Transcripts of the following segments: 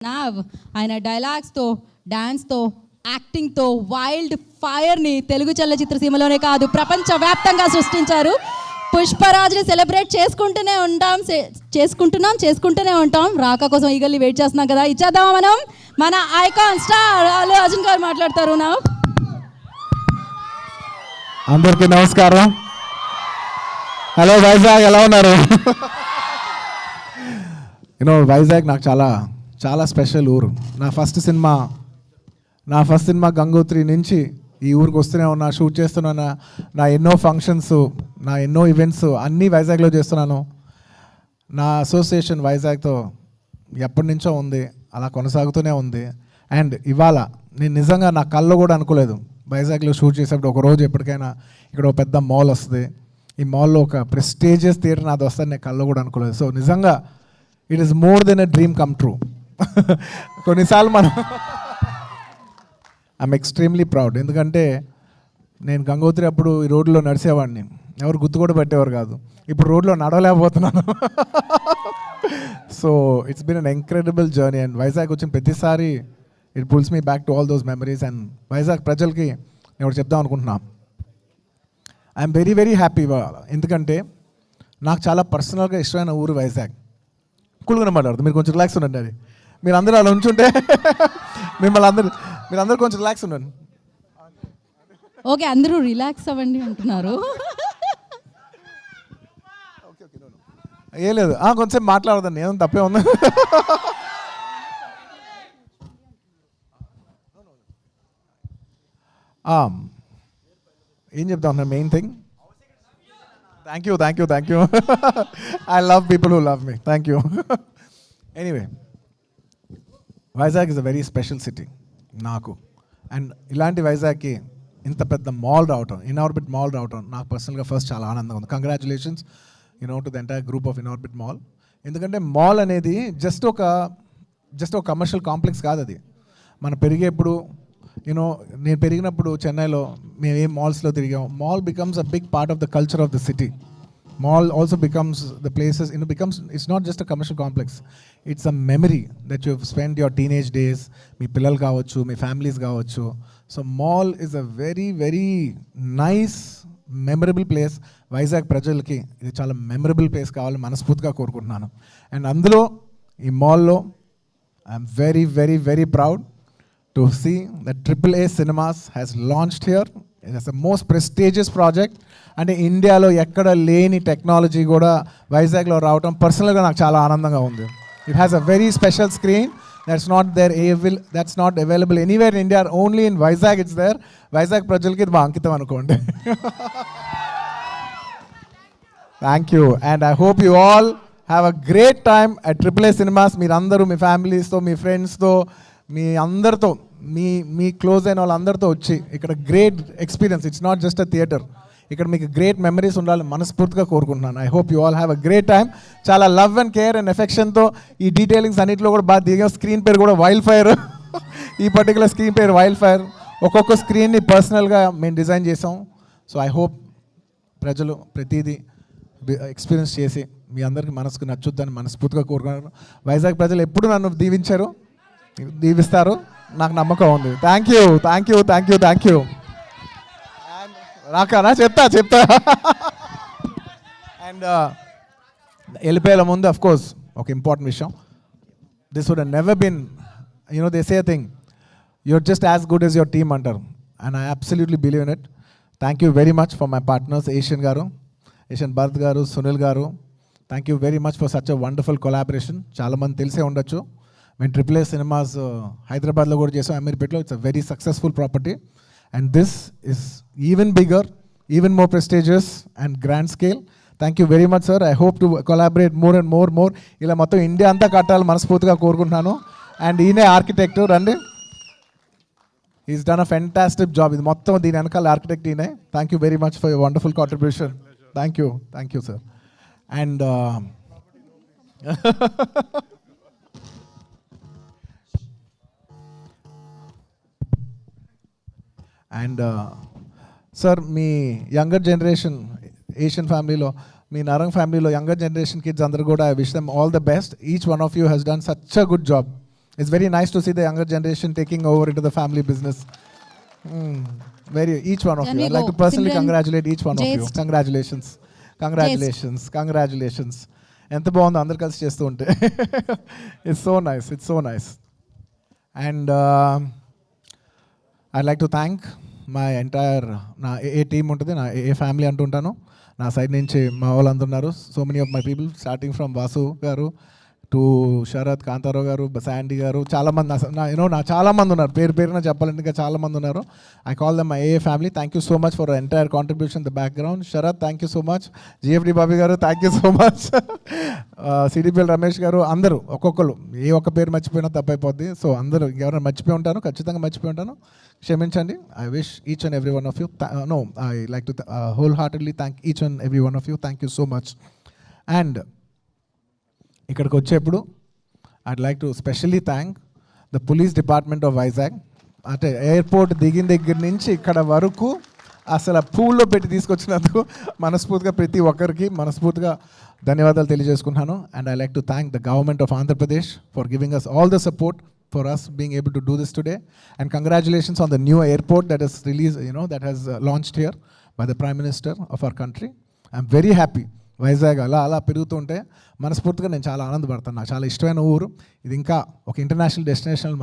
Now ఆయన డైలాగ్స్తో, డాన్స్తో, యాక్టింగ్తో wild ఫైర్ని Telugu చలనచిత్ర సీమలోనే కాదు ప్రపంచవ్యాప్తంగా సృష్టించారు. పుష్పరాజ్ని సెలబ్రేట్ చేసుకుంటూనే ఉంటాం. రాక కోసం ఈగల్ని వెయిట్ చేస్తున్నాం కదా, ఇచ్చేద్దామా మనం. మన ఐకాన్ స్టార్ అల్లు అర్జున్ గారు మాట్లాడతారు. నా అందరికీ నమస్కారం. హలో వైజాగ్, ఎలా ఉన్నారు? వైజాగ్ నాకు చాలా చాలా స్పెషల్ ఊరు. నా ఫస్ట్ సినిమా గంగోత్రి నుంచి ఈ ఊరికి వస్తూనే ఉన్నా, షూట్ చేస్తున్నాను. నా ఎన్నో ఫంక్షన్స్, నా ఎన్నో ఈవెంట్స్ అన్నీ వైజాగ్లో చేస్తున్నాను. నా అసోసియేషన్ వైజాగ్తో ఎప్పటి నుంచో ఉంది, అలా కొనసాగుతూనే ఉంది. అండ్ ఇవాళ నేను నిజంగా నా కళ్ళు కూడా అనుకోలేదు వైజాగ్లో షూట్ చేసేప్పుడు ఒకరోజు ఎప్పటికైనా ఇక్కడ ఒక పెద్ద మాల్ వస్తుంది, ఈ మాల్లో ఒక ప్రెస్టీజియస్ థియేటర్ నాది వస్తుంది, నేను కళ్ళు కూడా అనుకోలేదు. సో నిజంగా it is more than a dream come true. కొన్నిసార్లు ఐఎమ్ ఎక్స్ట్రీమ్లీ ప్రౌడ్. ఎందుకంటే నేను గంగోత్రి అప్పుడు ఈ రోడ్లో నడిచేవాడిని, ఎవరు గుర్తు కూడా పెట్టేవారు కాదు. ఇప్పుడు రోడ్లో నడవలేకపోతున్నాను. So it's been an incredible journey. And Vizag వచ్చిన ప్రతిసారి it pulls me back to all those memories. And Vizag ప్రజలకి నేను ఒకటి చెప్దాం అనుకుంటున్నా, ఐఎమ్ వెరీ వెరీ హ్యాపీ. ఎందుకంటే నాకు చాలా పర్సనల్గా ఇష్టమైన ఊరు వైజాగ్. కూల్గా మాట్లాడుతుంది, మీరు కొంచెం రిలాక్స్ ఉండండి. అది మీరు అందరూ అలా ఉంచుంటే మీరందరూ కొంచెం రిలాక్స్ ఉండండి. ఓకే, అందరూ రిలాక్స్ అవ్వండి అంటున్నారు. ఏ లేదు, కొంచెం మాట్లాడదండి, ఏదో తప్పే ఉంది. ఏం చెప్తా ఉన్నా, main thing, thank you. I love people who love me. Thank you. Anyway, Vizag is a very special city నాకు. అండ్ ఇలాంటి వైజాగ్కి ఇంత పెద్ద మాల్ రావటం, ఇన్ఆర్బిట్ మాల్ రావటం నాకు పర్సనల్గా ఫస్ట్ చాలా ఆనందంగా ఉంది. Congratulations to the entire group of Inorbit mall. ఎందుకంటే మాల్ అనేది జస్ట్ ఒక కమర్షియల్ కాంప్లెక్స్ కాదు. అది మనం పెరిగేప్పుడు నేను పెరిగినప్పుడు చెన్నైలో మేము ఏ మాల్స్లో తిరిగాం. Mall becomes a big part of the culture of the city. Mall also becomes the places, it's not just a commercial complex, it's a memory that you've spent your teenage days, మీ పిల్లలు కావచ్చు, మీ families కావచ్చు. So mall is a very very nice memorable place. Vizag ప్రజలకి ఇది చాలా memorable place కావాలని మనస్ఫూర్తిగా కోరుకుంటున్నాను. And అందులో ఈ మాల్లో I'm very very very proud to see that AAA Cinemas has launched here. It is the most prestigious project. అంటే ఇండియాలో ఎక్కడ లేని టెక్నాలజీ కూడా వైజాగ్లో రావటం పర్సనల్గా నాకు చాలా ఆనందంగా ఉంది. It has a very special screen that's not available anywhere in India, only in Vizag it's there. Vizag ప్రజలకి ఇది మా అంకితం అనుకోండి. Thank you. And I hope you all have a great time at AAA Cinemas. మీరందరూ మీ ఫ్యామిలీస్తో, మీ ఫ్రెండ్స్తో, మీ అందరితో, మీ close అయిన వాళ్ళందరితో వచ్చి ఇక్కడ great experience, it's not just a theatre, ఇక్కడ మీకు గ్రేట్ మెమరీస్ ఉండాలని మనస్ఫూర్తిగా కోరుకుంటున్నాను. I hope you all have a great time. చాలా లవ్ అండ్ కేర్ అండ్ ఎఫెక్షన్తో ఈ డీటెయిలింగ్స్ అన్నింటిలో కూడా బాగా దిగా. స్క్రీన్ పేరు కూడా వైల్డ్ ఫైర్. ఈ పర్టికులర్ స్క్రీన్ పేరు వైల్డ్ ఫైర్. ఒక్కొక్క స్క్రీన్ని పర్సనల్గా మేము డిజైన్ చేసాం. సో ఐ హోప్ ప్రజలు ప్రతిదీ ఎక్స్పీరియన్స్ చేసి మీ అందరికీ మనసుకు నచ్చుద్దని మనస్ఫూర్తిగా కోరుకున్నాను. వైజాగ్ ప్రజలు ఎప్పుడు నన్ను దీవిస్తారు, నాకు నమ్మకం ఉంది. Thank you. రాకానా చెప్తా. అండ్ వెళ్ళిపోయేల ముందు అఫ్ కోర్స్ ఒక ఇంపార్టెంట్ విషయం. This would never been they say thing, you're just as good as your team అంటారు. And I absolutely believe in it. Thank you very much for my partners, Asian Bharat garu, Sunil garu. Thank you very much for such a wonderful collaboration. చాలామంది తెలిసే ఉండొచ్చు, మేము AAA Cinemas హైదరాబాద్లో కూడా చేసాం, అమీర్పేట్లో. It's a very successful property. And this is even bigger, even more prestigious and grand scale. Thank you very much, sir. I hope to collaborate more and more. ఇలా మొత్తం ఇండియా అంతా కట్టాలి మనస్ఫూర్తిగా కోరుకుంటున్నాను. అండ్ ఈయనే ఆర్కిటెక్ట్ రండి, is done a fantastic job. ఇది మొత్తం దీని వెనకాల ఆర్కిటెక్ట్ ఈయనే. Thank you very much for your wonderful contribution. Thank you sir. And and sir, me younger generation Asian ఫ్యామిలీలో, మీ నరంగ్ ఫ్యామిలీలో యంగర్ జనరేషన్ కిడ్స్ అందరూ కూడా I wish them all the best. Each one of you has done such a good job It's very nice to see the younger generation taking over into the family business. Each one of Can you. we I'd like go? to personally Simran, congratulate each one of you. Jayest. Congratulations. ఎంత బాగుందో అందరు కలిసి చేస్తూ ఉంటే. It's so nice. And I'd like to thank my entire నా ఏ team ఉంటుంది, నా ఏ family అంటుంటాను. నా సైడ్ నుంచి మా వాళ్ళందరూ ఉన్నారు. So many of my people starting from Vasu గారు టు శరత్, కాంతారావు గారు, శాండీ గారు, చాలామంది నా చాలామంది ఉన్నారు. పేరున చెప్పాలంటే ఇంకా చాలామంది ఉన్నారు. I call them my A family. Thank you so much for entire contribution the background. Sharath, thank you so much. GFD Bobby garu, thank you so much. CDPL Ramesh garu, అందరూ ఒక్కొక్కరు ఏ ఒక్క పేరు మర్చిపోయినా తప్పైపోద్ది. సో అందరూ ఎవరైనా మర్చిపోయి ఉంటాను, ఖచ్చితంగా మర్చిపోయి ఉంటాను, క్షమించండి. I wish each and every one of you I like to whole heartedly thank each and every one of you. Thank you so much. And ఇక్కడికి వచ్చేప్పుడు I'd like to specially thank the police department of Vizag. అంటే airport దిగిన దగ్గర నుంచి ఇక్కడ వరకు అసలు పూల్లో పెట్టి తీసుకొచ్చినందుకు మనస్ఫూర్తిగా ప్రతి ఒక్కరికి మనస్ఫూర్తిగా ధన్యవాదాలు తెలియజేసుకుంటున్నాను. And I like to thank the government of Andhra Pradesh for giving us all the support for us being able to do this today. And congratulations on the new airport that is released, that has launched here by the Prime Minister of our country. I'm very happy. Vizag అలా పెరుగుతుంటే మనస్ఫూర్తిగా నేను చాలా ఆనందపడతాను. నాకు చాలా ఇష్టమైన ఊరు ఇది. ఇంకా ఒక ఇంటర్నేషనల్ డెస్టినేషన్,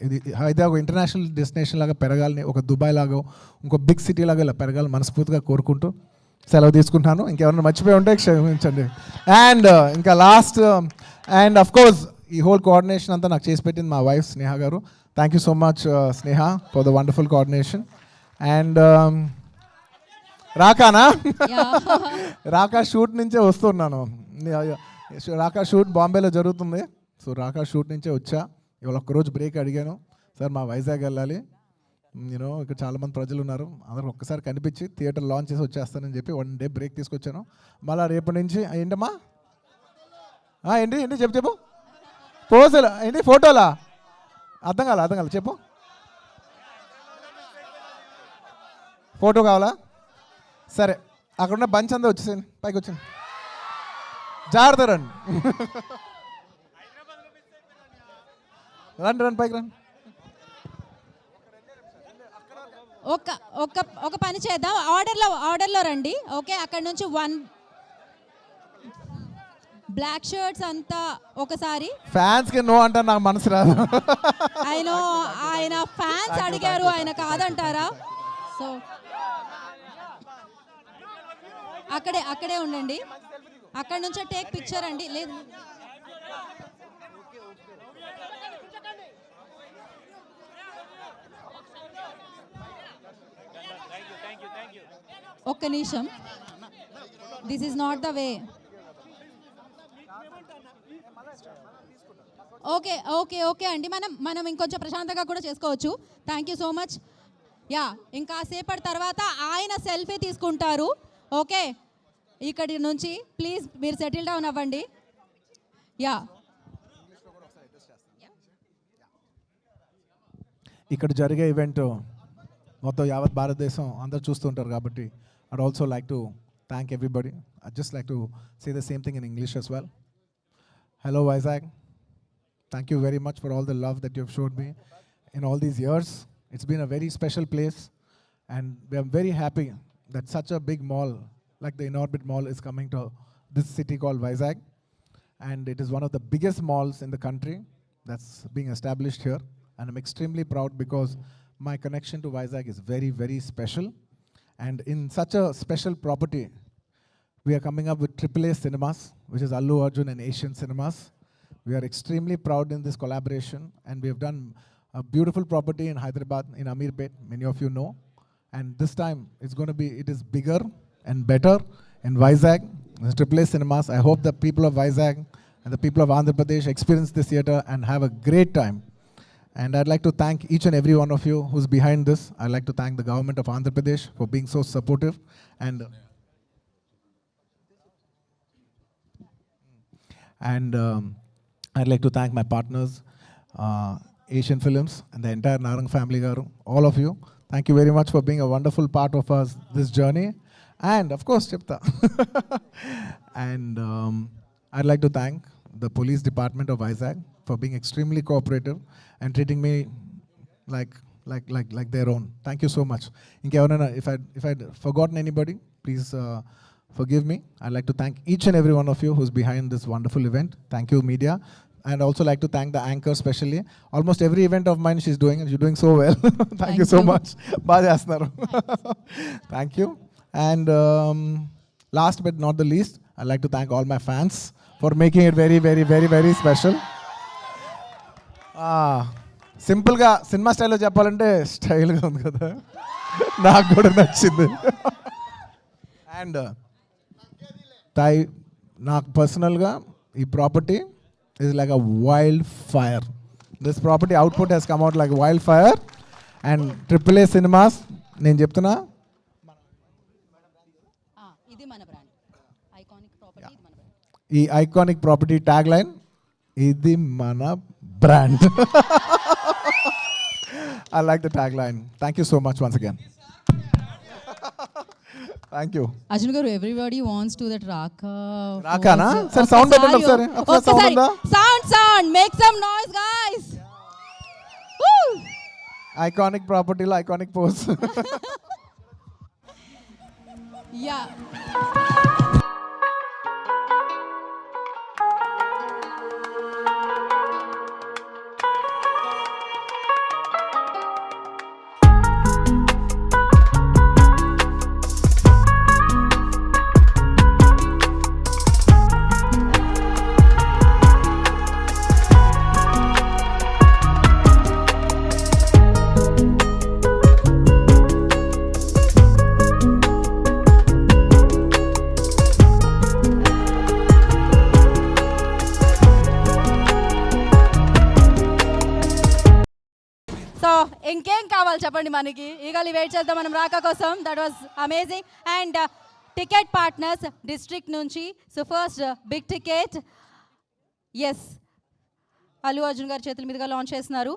ఇది హైదరాబాద్ ఒక ఇంటర్నేషనల్ డెస్టినేషన్ లాగా పెరగాలని, ఒక దుబాయ్ లాగా ఇంకో బిగ్ సిటీ లాగా ఇలా పెరగాలని మనస్ఫూర్తిగా కోరుకుంటూ సెలవు తీసుకుంటాను. ఇంకెవరైనా మర్చిపోయి ఉంటే క్షమించండి. అండ్ ఇంకా లాస్ట్ అండ్ అఫ్ కోర్స్ ఈ హోల్ కోఆర్డినేషన్ అంతా నాకు చేసి పెట్టింది మా wife Sneha garu. Thank you so much Sneha for the wonderful coordination. And రాకానా రాకా షూట్ నుంచే వస్తున్నాను. రాకా షూట్ బాంబేలో జరుగుతుంది. సో రాకా షూట్ నుంచే వచ్చా. ఇవాళ ఒక్కరోజు బ్రేక్ అడిగాను, సార్ మా వైజాగ్ వెళ్ళాలి, ఇక్కడ చాలామంది ప్రజలు ఉన్నారు, అందరూ ఒక్కసారి కనిపించి థియేటర్ లాంచ్ చేసి వచ్చేస్తానని చెప్పి 1 డే బ్రేక్ తీసుకొచ్చాను. మళ్ళీ రేపటి నుంచి ఏంటమ్మా ఏంటి చెప్పు పోజులు ఏంటి ఫోటోలా అర్థం కాల చెప్పు. ఫోటో కావాలా? సరే, అక్కడున్న బంచ్ అంతా వచ్చేసాను, పైకి వచ్చాను, జాగ్రత్త రండి పైకి రండి. ఒక పని చేద్దాం, ఆర్డర్లో రండి. ఓకే, అక్కడ నుంచి 1 బ్లాక్ షర్ట్స్ అంతా ఒకసారి. ఫ్యాన్స్ కి నో అంటే నాకు మనసు రాదు. ఆయన ఫ్యాన్స్ అడిగారు, ఆయన కాదంటారా? సో అక్కడే ఉండండి. అక్కడ నుంచే టేక్ పిక్చర్ అండి. లేదు, ఒక్క నిమిషం. This is not the way. Okay అండి, మనం ఇంకొంచెం ప్రశాంతంగా కూడా చేసుకోవచ్చు. Thank you so much. Yeah, ఇంకా సేపటి తర్వాత ఆయన సెల్ఫీ తీసుకుంటారు. ఓకే, ఇక్కడి నుంచి ప్లీజ్ మీరు సెటిల్ డౌన్ అవ్వండి. యా, ఇక్కడ జరిగే ఈవెంట్ మొత్తం యావత్ భారతదేశం అందరూ చూస్తుంటారు కాబట్టి I'd also like to thank everybody. I'd just like to say the same thing in English as well. Hello Vizag. Thank you very much for all the love that you've showed me in all these years. It's been a very special place and we are very happy that such a big mall like the Inorbit Mall is coming to this city called Vizag, and it is one of the biggest malls in the country that's being established here, and I'm extremely proud because my connection to Vizag is very, very special. And in such a special property, we are coming up with AAA Cinemas, which is Allu Arjun and Asian Cinemas. We are extremely proud in this collaboration, and we have done a beautiful property in Hyderabad, in Amirpet, many of you know. And this time, it is bigger and better in Vizag. It's AAA Cinemas. I hope the people of Vizag and the people of Andhra Pradesh experience this theatre and have a great time. And I'd like to thank each and every one of you who's behind this. I'd like to thank the government of Andhra Pradesh for being so supportive. And I'd like to thank my partners, Asian Films, and the entire Narang family garu, all of you. Thank you very much for being a wonderful part of this journey. And of course, Chipta. And I'd like to thank the police department of Vizag for being extremely cooperative and treating me like their own. Thank you so much. If I forgotten anybody, please forgive me. I'd like to thank each and every one of you who's behind this wonderful event. Thank you, media. And also like to thank the anchor especially. Almost every event of mine she's doing, and she's doing so well. Thank you so much. Baga chestunaru. Thank you. And last but not the least, I'd like to thank all my fans for making it very, very, very, very special. సింపుల్గా cinema స్టైల్లో చెప్పాలంటే స్టైల్గా ఉంది కదా, నాకు కూడా నచ్చింది. And నాకు పర్సనల్గా ఈ property is like a wildfire. This property output has come out like wildfire. And AAA Cinemas, నేను చెప్తున్నా, ఇది మన బ్రాండ్, ఐకానిక్ ప్రాపర్టీ, ఇది మన బ్రాండ్. ఈ ఐకానిక్ ప్రాపర్టీ ట్యాగ్ లైన్, ఇది మన brand. I like the tagline. Thank you so much once again. Thank you. Arjun garu, everybody wants to that Raka. రాకానా? సరే సౌండ్ పెట్టండి ఒకసారి. సౌండ్ ఉందా? Sound make some noise guys. Iconic ప్రాపర్టీలో ఐకానిక్ పోజ్. యా. సో ఇంకేం కావాలి చెప్పండి మనకి, ఈగలి వెయిట్ చేద్దాం మనం రాకా కోసం. That was amazing. And ticket partners District నుంచి, so first big ticket, yes, Allu Arjun గారి చేతుల మీదుగా లాంచ్ చేస్తున్నారు.